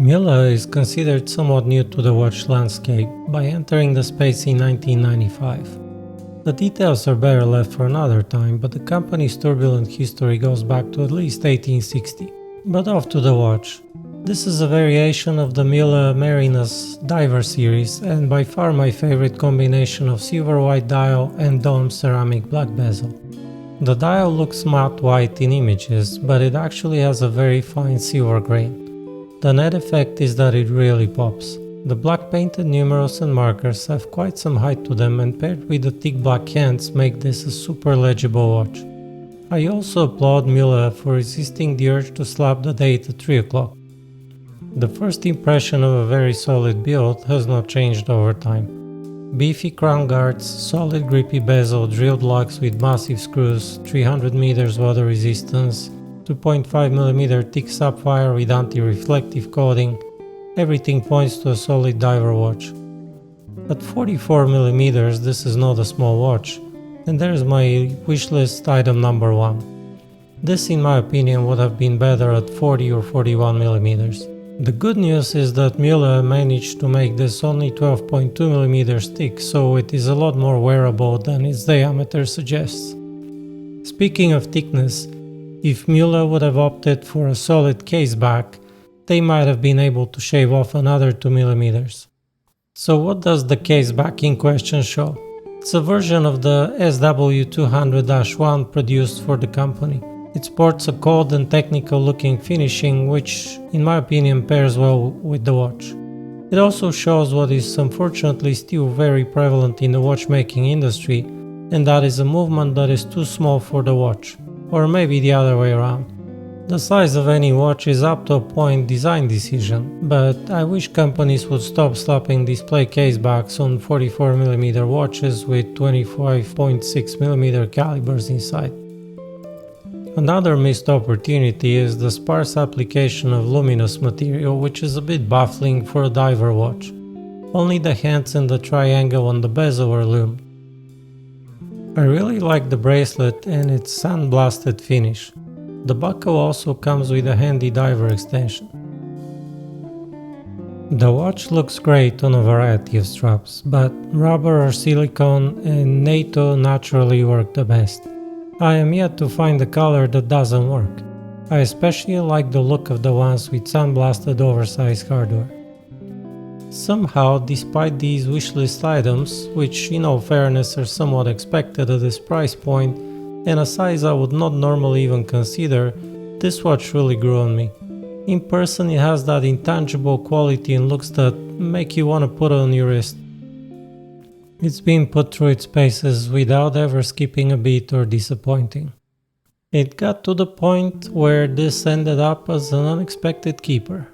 Mühle is considered somewhat new to the watch landscape by entering the space in 1995. The details are better left for another time, but the company's turbulent history goes back to at least 1860. But off to the watch. This is a variation of the Mühle Marinus diver series and by far my favorite combination of silver white dial and domed ceramic black bezel. The dial looks matte white in images, but it actually has a very fine silver grain. The net effect is that it really pops. The black painted numerals and markers have quite some height to them, and paired with the thick black hands make this a super legible watch. I also applaud Mühle for resisting the urge to slap the date at 3 o'clock. The first impression of a very solid build has not changed over time. Beefy crown guards, solid grippy bezel, drilled lugs with massive screws, 300 meters water resistance, 2.5mm thick sapphire with anti-reflective coating. Everything points to a solid diver watch. At 44mm this is not a small watch, and there's my wishlist item number 1. This in my opinion would have been better at 40 or 41mm. The good news is that Mühle managed to make this only 12.2mm thick, so it is a lot more wearable than its diameter suggests. Speaking of thickness, if Mühle would have opted for a solid case back, they might have been able to shave off another 2mm. So what does the case back in question show? It's a version of the SW200-1 produced for the company. It sports a cold and technical looking finishing which, in my opinion, pairs well with the watch. It also shows what is unfortunately still very prevalent in the watchmaking industry, and that is a movement that is too small for the watch. Or maybe the other way around. The size of any watch is up to a point design decision, but I wish companies would stop slapping display case backs on 44mm watches with 25.6mm calibers inside. Another missed opportunity is the sparse application of luminous material, which is a bit baffling for a diver watch. Only the hands and the triangle on the bezel are loomed. I really like the bracelet and its sandblasted finish. The buckle also comes with a handy diver extension. The watch looks great on a variety of straps, but rubber or silicone and NATO naturally work the best. I am yet to find a color that doesn't work. I especially like the look of the ones with sandblasted oversized hardware. Somehow, despite these wishlist items, which in all fairness are somewhat expected at this price point, and a size I would not normally even consider, this watch really grew on me. In person it has that intangible quality and looks that make you want to put it on your wrist. It's been put through its paces without ever skipping a beat or disappointing. It got to the point where this ended up as an unexpected keeper.